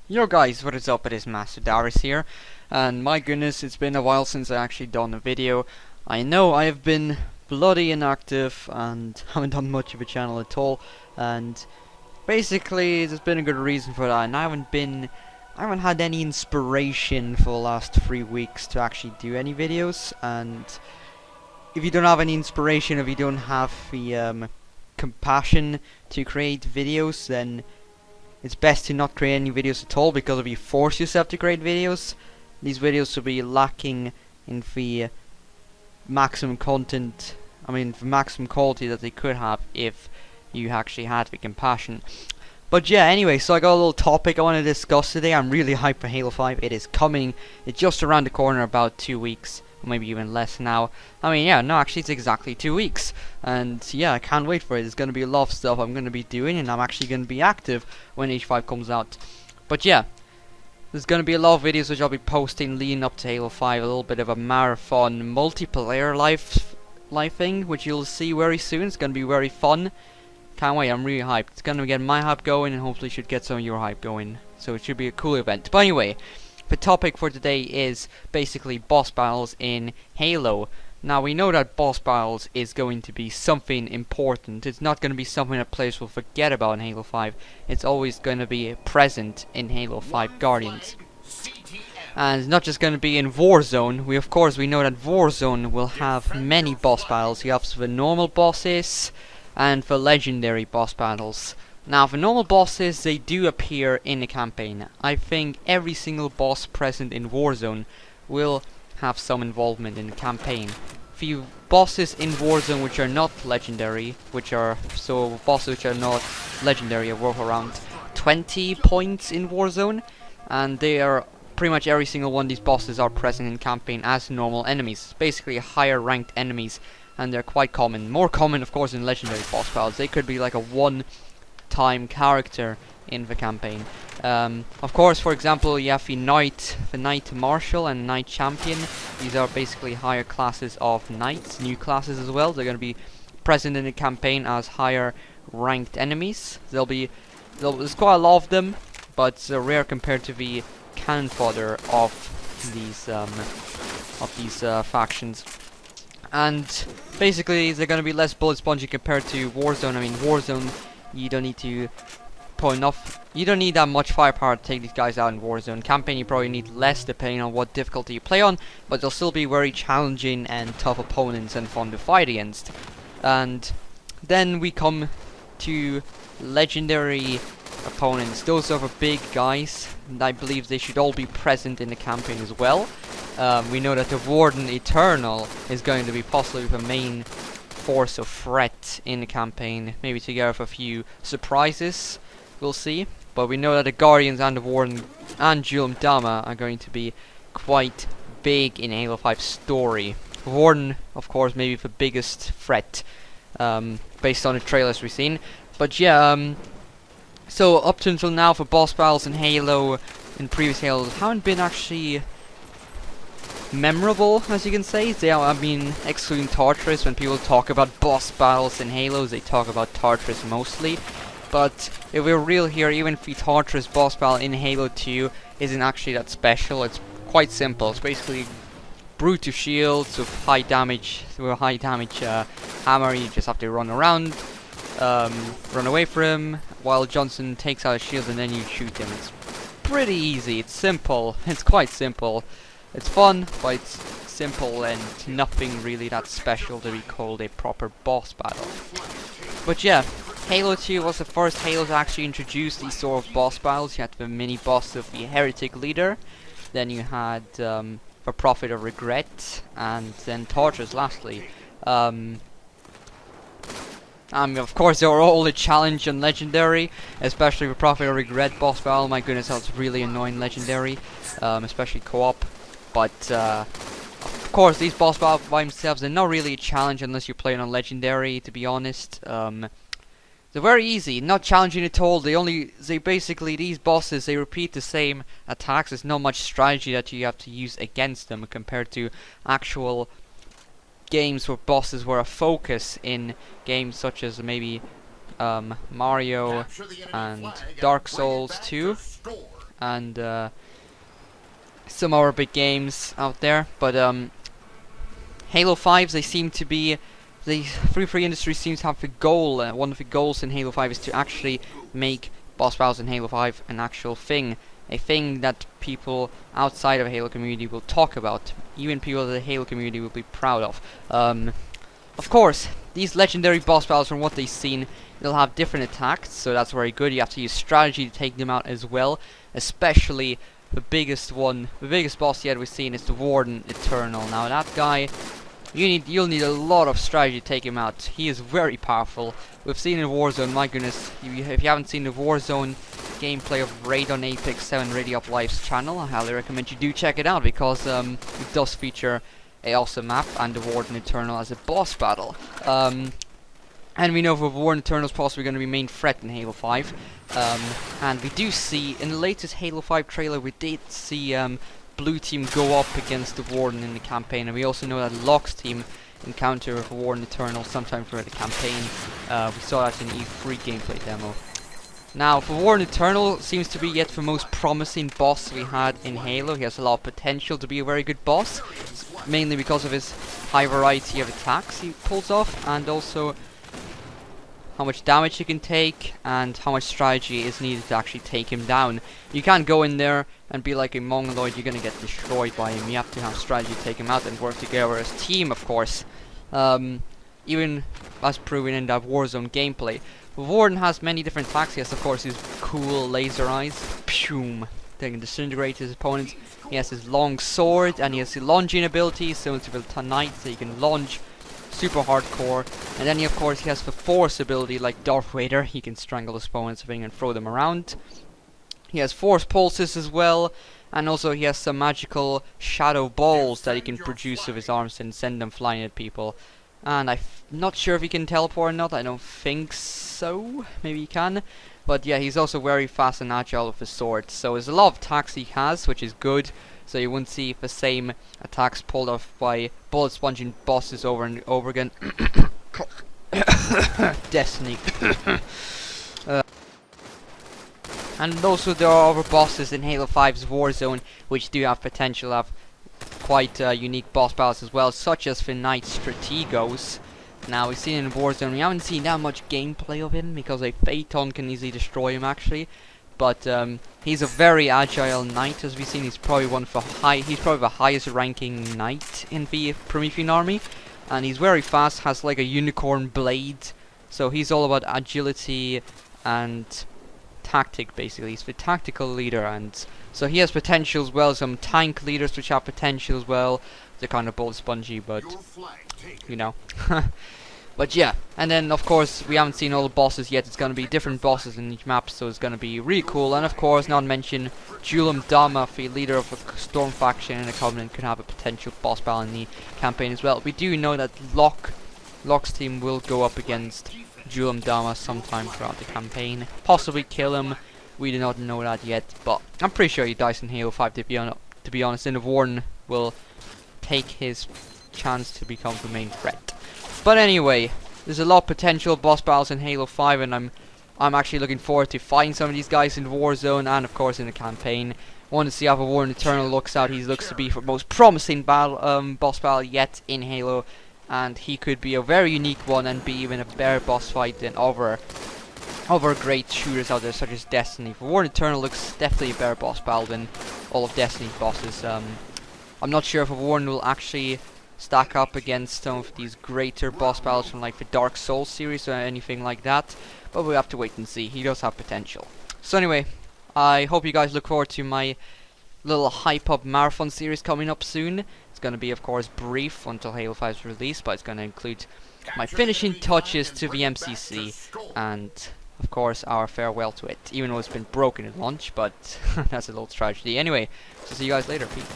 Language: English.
Yo guys, what is up? It is Master Darius here, and my goodness, it's been a while since I actually done a video. I know I have been bloody inactive and haven't done much of a channel at all, and basically there's been a good reason for that, and I haven't had any inspiration for the last 3 weeks to actually do any videos. And if you don't have any inspiration, if you don't have the compassion to create videos, then it's best to not create any videos at all, because if you force yourself to create videos, these videos will be lacking in the maximum content, the maximum quality that they could have if you actually had the compassion. But yeah, anyway, so I got a little topic I want to discuss today. I'm really hyped for Halo 5. It is coming. It's just around the corner, about 2 weeks. Maybe even less now. Actually it's exactly 2 weeks, and yeah, I can't wait for it. There's gonna be a lot of stuff I'm gonna be doing, and I'm actually gonna be active when H5 comes out. But yeah, there's gonna be a lot of videos which I'll be posting leading up to Halo 5, a little bit of a marathon multiplayer life thing, which you'll see very soon. It's gonna be very fun. Can't wait, I'm really hyped. It's gonna get my hype going, and hopefully should get some of your hype going, so it should be a cool event. But anyway, the topic for today is basically boss battles in Halo. Now, we know that boss battles is going to be something important. It's not going to be something that players will forget about in Halo 5. It's always going to be present in Halo 5 Guardians. And it's not just going to be in Warzone. We know that Warzone will have many boss battles. You have the normal bosses and the legendary boss battles. Now, the normal bosses, they do appear in the campaign. I think every single boss present in Warzone will have some involvement in the campaign. The bosses in Warzone which are not legendary, are worth around 20 points in Warzone, and they are pretty much every single one of these bosses are present in campaign as normal enemies, basically higher ranked enemies, and they're quite common. More common, of course, in legendary boss battles. They could be like a one-time character in the campaign. Of course, for example, you have the Knight Marshal and Knight Champion. These are basically higher classes of Knights, new classes as well. They're going to be present in the campaign as higher ranked enemies. There's quite a lot of them, but they're rare compared to the cannon fodder of these factions. And basically, they're going to be less bullet spongy compared to Warzone. Warzone, you don't need that much firepower to take these guys out in Warzone. Campaign, you probably need less depending on what difficulty you play on, but they'll still be very challenging and tough opponents and fun to fight against. And then we come to legendary opponents. Those are the big guys, and I believe they should all be present in the campaign as well. We know that the Warden Eternal is going to be possibly the main force of threat in the campaign, maybe together with a few surprises. We'll see, but we know that the Guardians and the Warden and Julum Dama are going to be quite big in Halo 5 story. Warden, of course, maybe the biggest threat, based on the trailers we've seen. But yeah, so up to until now, for boss battles in Halo, in previous Halos, haven't been actually memorable, as you can say. Excluding Tartarus. When people talk about boss battles in Halos, they talk about Tartarus mostly. But if we're real here, even the Tartarus boss battle in Halo 2 isn't actually that special. It's quite simple. It's basically brute to shields with high damage hammer. You just have to run around, run away from him while Johnson takes out a shield, and then you shoot him. It's pretty easy. It's simple. It's quite simple. It's fun, but it's simple and nothing really that special to be called a proper boss battle. But yeah, Halo 2 was the first Halo to actually introduce these sort of boss battles. You had the mini boss of the Heretic Leader, then you had the Prophet of Regret, and then Tartarus lastly. Of course, they were all a challenge and legendary, especially the Prophet of Regret boss battle. My goodness, that was really annoying legendary, especially co-op. But of course, these boss battles by themselves, they're not really a challenge unless you're playing on legendary, to be honest. They're very easy, not challenging at all. These bosses, they repeat the same attacks. There's not much strategy that you have to use against them compared to actual games where bosses were a focus in games such as maybe Mario and Dark Souls 2. and some other big games out there. But Halo 5s, they seem to be, the free industry seems to have a goal. One of the goals in Halo 5 is to actually make boss battles in Halo 5 an actual thing. A thing that people outside of the Halo community will talk about. Even people in the Halo community will be proud of. Of course, these legendary boss battles, from what they've seen, they'll have different attacks, so that's very good. You have to use strategy to take them out as well. Especially the biggest one, the biggest boss yet we've seen is the Warden Eternal. Now that guy, you'll need a lot of strategy to take him out. He is very powerful. We've seen in Warzone, my goodness, if you haven't seen the Warzone gameplay of Raid on Apex 7 Radio Up Live's channel, I highly recommend you do check it out, because it does feature a awesome map and the Warden Eternal as a boss battle. And we know the Warden Eternal is possibly going to be main threat in Halo 5. And we do see, in the latest Halo 5 trailer, we did see Blue Team go up against the Warden in the campaign, and we also know that Locke's team encounter the Warden Eternal sometime throughout the campaign. We saw that in E3 gameplay demo. Now, the Warden Eternal seems to be yet the most promising boss we had in Halo. He has a lot of potential to be a very good boss, mainly because of his high variety of attacks he pulls off, and also how much damage he can take, and how much strategy is needed to actually take him down. You can't go in there and be like a mongoloid, you're gonna get destroyed by him. You have to have strategy to take him out and work together as a team, of course. Even as proven in that Warzone gameplay. The Warden has many different attacks. He has, of course, his cool laser eyes. Pshum! They can disintegrate his opponents. He has his long sword, and he has the lunging ability, similar to the Knight, so he can lunge super hardcore. And then, of course, he has the Force ability, like Darth Vader. He can strangle his opponents and throw them around. He has Force pulses as well, and also he has some magical shadow balls that he can produce with his arms and send them flying at people. And I'm not sure if he can teleport or not. I don't think so. Maybe he can. But yeah, he's also very fast and agile with his sword. So there's a lot of attacks he has, which is good. So you won't see the same attacks pulled off by bullet sponging bosses over and over again. Destiny. And also there are other bosses in Halo 5's Warzone which do have potential to have quite unique boss battles as well, such as the Knight Strategos. Now, we've seen in Warzone, we haven't seen that much gameplay of him because a Phaeton can easily destroy him actually. But he's a very agile knight, as we've seen. He's probably he's probably the highest ranking knight in the Promethean army, and he's very fast. Has like a unicorn blade, so he's all about agility and tactic. Basically, he's the tactical leader, and so he has potential as well. Some tank leaders which have potential as well. They're kind of bullet spongy, but you know. But yeah, and then of course we haven't seen all the bosses yet. It's gonna be different bosses in each map, so it's gonna be really cool. And of course, not mention Julam Dama, the leader of a Storm faction in the Covenant, could have a potential boss battle in the campaign as well. We do know that Locke's team will go up against Julam Dama sometime throughout the campaign, possibly kill him. We do not know that yet, but I'm pretty sure he dies in Halo 5. To be honest, and the Warden will take his chance to become the main threat. But anyway, there's a lot of potential boss battles in Halo 5, and I'm actually looking forward to fighting some of these guys in Warzone and of course in the campaign. I want to see how the Warden Eternal looks out. He looks to be the most promising boss battle yet in Halo, and he could be a very unique one and be even a better boss fight than other great shooters out there such as Destiny. The Warden Eternal looks definitely a better boss battle than all of Destiny's bosses. I'm not sure if the Warden will actually stack up against some of these greater boss battles from like the Dark Souls series or anything like that, but we'll have to wait and see. He does have potential. So anyway, I hope you guys look forward to my little hype up marathon series coming up soon. It's going to be of course brief until Halo 5 is released, but it's going to include my finishing touches to the MCC and of course our farewell to it, even though it's been broken at launch, but that's a little tragedy. Anyway, so see you guys later. Peace.